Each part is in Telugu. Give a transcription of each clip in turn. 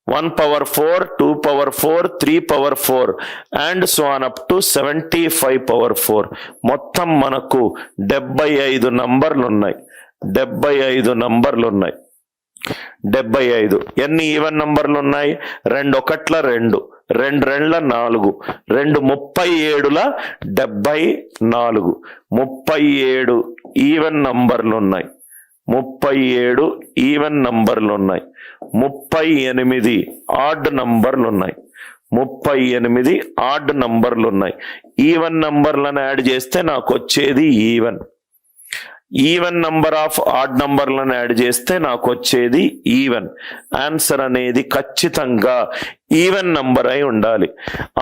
1 power 4, 2 power 4, 3 power 4 and so on up to 75 power 4. మొత్తం మనకు 75 నంబర్లు ఉన్నాయి. 75 నంబర్లు ఉన్నాయి. 75. ఎన్ని ఈవెన్ నంబర్లు ఉన్నాయి? 2 ఒకట్ల 2, 2 రెండ్ల 4, 2 37ల 74. 37 ఈవెన్ నంబర్లు ఉన్నాయి. 37 ఈవెన్ నంబర్లు ఉన్నాయి. 38 ఆడ్ నంబర్లు ఉన్నాయి. 38 ఆడ్ నంబర్లు ఉన్నాయి. ఈవెన్ నంబర్లను యాడ్ చేస్తే నాకు వచ్చేది even. Even number of odd నంబర్లను యాడ్ చేస్తే నాకు వచ్చేది ఈవెన్. ఆన్సర్ అనేది ఖచ్చితంగా ఈవెన్ నంబర్ అయి ఉండాలి.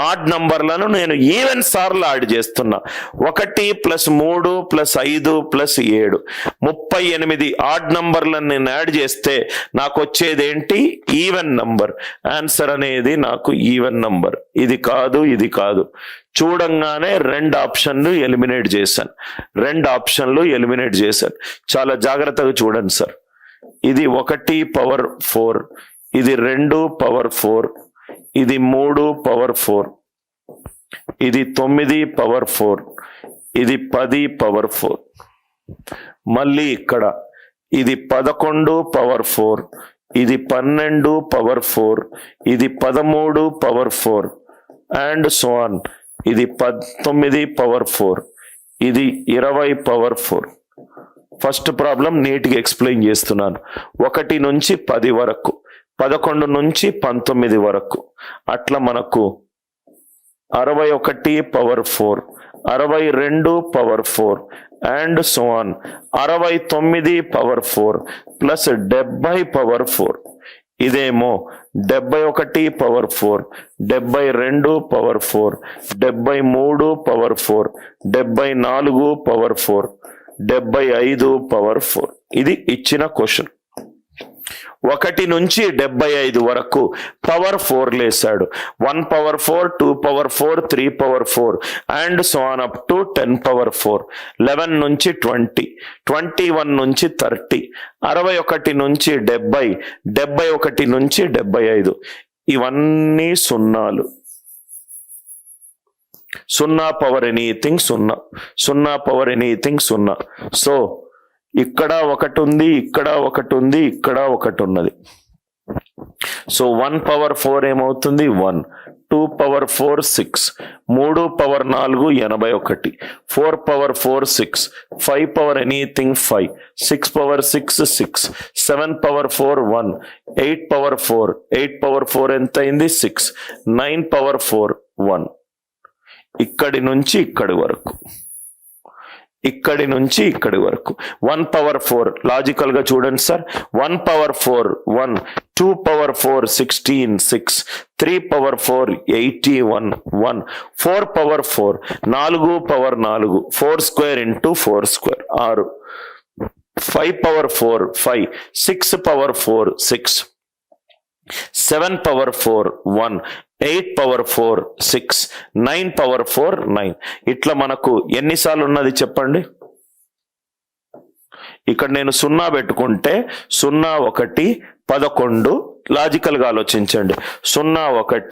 ఆడ్ నంబర్లను నేను ఈవెన్ సార్లు యాడ్ చేస్తున్నా. 1 + 3 + 5 + 7 38 ఆడ్ నంబర్లను నేను యాడ్ చేస్తే నాకు వచ్చేది ఏంటి? Even number. ఆన్సర్ అనేది నాకు ఈవెన్ నంబర్. ఇది కాదు, ఇది కాదు. చూడంగానే 2 ఆప్షన్లు ఎలిమినేట్ చేశాను. 2 ఆప్షన్లు ఎలిమినేట్ చేశాను. చాలా జాగ్రత్తగా చూడండి సార్. ఇది 1 పవర్ 4, ఇది 2 పవర్ 4, ఇది 3 పవర్ 4, ఇది 9 పవర్ 4, ఇది 10 పవర్ 4. మళ్ళీ ఇక్కడ ఇది 11 పవర్ 4, ఇది 12 పవర్ 4, ఇది 13 పవర్ 4 అండ్ సో ఆన్. ఇది 19 పవర్ 4, ఇది 20 పవర్ 4. ఫస్ట్ ప్రాబ్లం నీట్గా ఎక్స్ప్లెయిన్ చేస్తున్నాను. 1 నుంచి 10 వరకు, 11 నుంచి 19 వరకు, అట్లా మనకు 61 power 4, 62 power 4 and so on. 69 power 4 plus 70 power 4. ఇదేమో 71 power 4, 72 power 4, 73 power 4, 74 power 4, 75 power 4. ఇది ఇచ్చిన క్వశ్చన్. 1 నుంచి 75 వరకు power 4 లేసాడు. 1 power 4, 2 power 4, 3 power 4 and so on up to 10 power 4. 11 నుంచి 20, 21 నుంచి 30, 61 నుంచి 70, 71 నుంచి 75. ఇవన్నీ సున్నాలు. 0 power anything 0, 0 power anything 0. So ఇక్కడ 1 ఉంది, ఇక్కడ 1 ఉంది, ఇక్కడ 1 ఉన్నది. సో 1 పవర్ 4 ఏమవుతుంది? 1. 2 power 4 6, 3 power 4 81, 4 power 4 6, 5 power anything 5, 6 power 6 6, 7 power 4 1, 8 power 4, 8 power 4 ఎంత అయింది? 6, 9 పవర్ 4 1. ఇక్కడి నుంచి ఇక్కడి వరకు, ఇక్కడి నుంచి ఇక్కడి వరకు 1 పవర్ 4. లాజికల్ గా చూడండి sir. 1 power 4 1, 2 power 4 16 6, 3 power 4 81 1, 4 power 4 4 power 4 4 square into 4 square 6, 5 power 4 5, 6 power 4 6, 7 power 4 1, 8 power 4 6, 9 power 4 9. ఇట్లా మనకు ఎన్నిసార్లు ఉన్నది చెప్పండి. ఇక్కడ నేను 0 పెట్టుకుంటే 0 1 11. లాజికల్ గా ఆలోచించండి. 0 1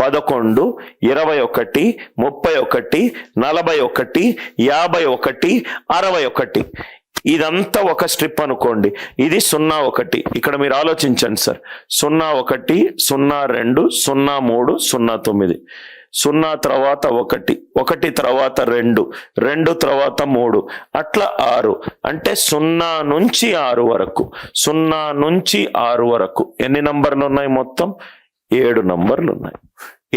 11 21 31 41 51 61. ఇదంతా ఒక స్ట్రిప్ అనుకోండి. ఇది 0 1. ఇక్కడ మీరు ఆలోచించండి సార్. 0 1 0 2 0 3 0 9, 0 తర్వాత 1 1 తర్వాత 2 2 తర్వాత 3 అట్లా 6. అంటే 0 నుంచి 6 వరకు, 0 నుంచి 6 వరకు ఎన్ని నంబర్లు ఉన్నాయి? మొత్తం 7 నంబర్లు ఉన్నాయి.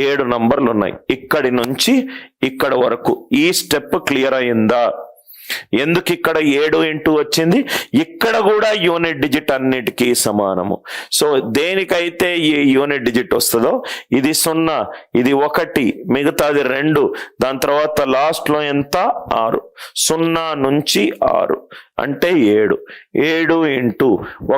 7 నంబర్లు ఉన్నాయి. ఇక్కడి నుంచి ఇక్కడ వరకు. ఈ స్టెప్ క్లియర్ అయిందా? ఎందుకు ఇక్కడ 7 ఇంటూ వచ్చింది? ఇక్కడ కూడా యూనిట్ డిజిట్ అన్నిటికీ సమానము. సో దేనికైతే ఈ యూనిట్ డిజిట్ వస్తుందో ఇది 0, ఇది 1, మిగతాది 2, దాని తర్వాత లాస్ట్ లో ఎంత? 6. 0 నుంచి 6 అంటే 7. 7 ఇంటూ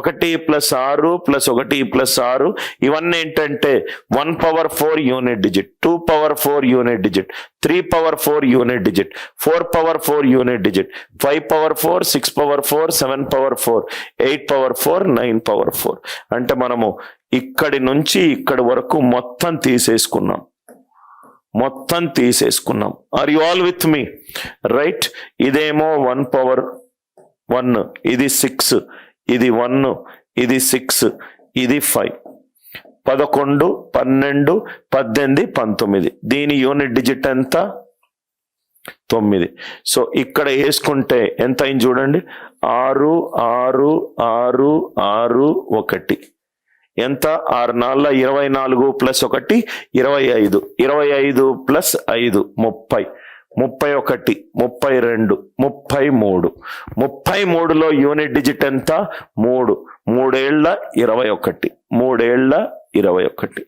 1 + 6 + 1 + 6 ఇవన్నీ ఏంటంటే 1 power 4 unit digit, 2 power 4 unit digit, 3 power 4 unit digit, 4 power 4 unit digit, 5 power 4, 6 power 4, 7 power 4, 8 power 4, 9 power 4. అంటే మనము ఇక్కడి నుంచి ఇక్కడి వరకు మొత్తం తీసేసుకున్నాం. Are you all with me? Right. ఇదేమో 1 పవర్ 1, ఇది 6, ఇది 1, ఇది 6, ఇది 5, 11, 12, 18, 19. దీని యూనిట్ డిజిట్ ఎంత? 9. సో ఇక్కడ వేసుకుంటే ఎంత అయింది చూడండి. 6, 6, 6, 6, 1. ఎంత? 6 4 24 ప్లస్ 1 25, 25 ప్లస్ 5 30, 31, 32, 33. 33లో యూనిట్ డిజిట్ ఎంత? 3. 3 ఏళ్ల 21, 3 ఏళ్ల 21.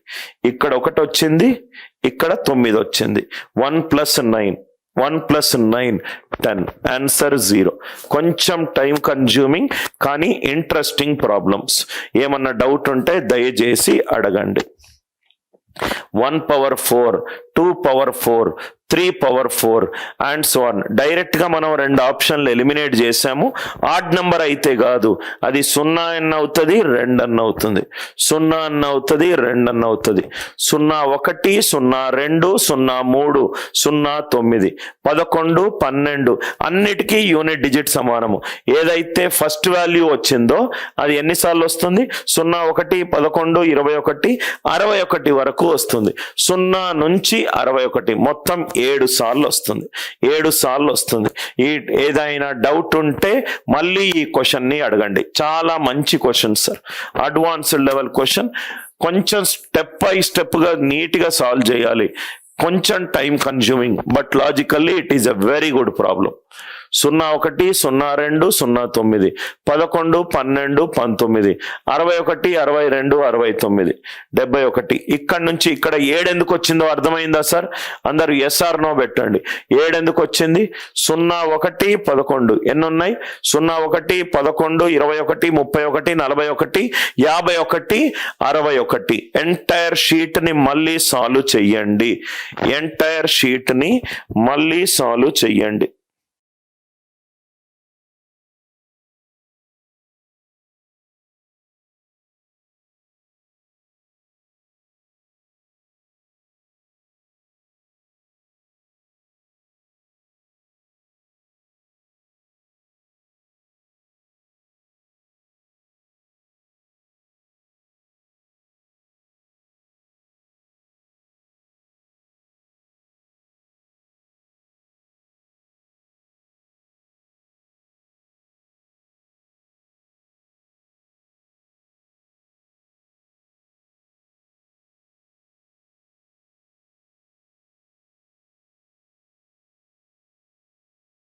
ఇక్కడ 1 వచ్చింది, ఇక్కడ 9 వచ్చింది. 1 + 9, 1 + 9 10. ఆన్సర్ 0. కొంచెం టైం కన్జ్యూమింగ్ కానీ ఇంట్రెస్టింగ్ ప్రాబ్లమ్స్. ఏమన్నా డౌట్ ఉంటే దయచేసి అడగండి. 1 power 4, 2 power 4, 3 power 4 and so on. Direct గా మనం 2 ఆప్షన్లు ఎలిమినేట్ చేసాము. ఆడ్ నెంబర్ అయితే కాదు, అది 0 అన్న అవుతుంది, 2 అన్న అవుతుంది, 0 అన్న అవుతుంది, 2 అన్న అవుతుంది. 0 1, 0 2, 0 3, 0 9, 11, 12 అన్నిటికీ యూనిట్ డిజిట్ సమానము. ఏదైతే ఫస్ట్ వాల్యూ వచ్చిందో అది ఎన్నిసార్లు వస్తుంది? 0 1 11 21 61 వరకు వస్తుంది. 0 నుంచి 61 మొత్తం 7 సార్లు వస్తుంది. 7 సార్లు వస్తుంది. ఏదైనా డౌట్ ఉంటే మళ్ళీ ఈ క్వశ్చన్ ని అడగండి. చాలా మంచి question sir, advanced level question. కొంచెం స్టెప్ బై స్టెప్ గా నీట్ గా సాల్వ్ చేయాలి. కొంచెం time consuming, but logically it is a very good problem. 0 1 0 2 0 9 11 12 19 61 62 69 71. ఇక్కడ నుంచి ఇక్కడ 7 ఎందుకు వచ్చిందో అర్థమైందా సార్? అందరు ఎస్ఆర్ నో పెట్టండి. 7 ఎందుకు వచ్చింది? 0 1 11 ఎన్ని ఉన్నాయి? 0 1 11 21 31 41 51 61. ఎంటైర్ షీట్ ని మళ్ళీ సాల్వ్ చెయ్యండి.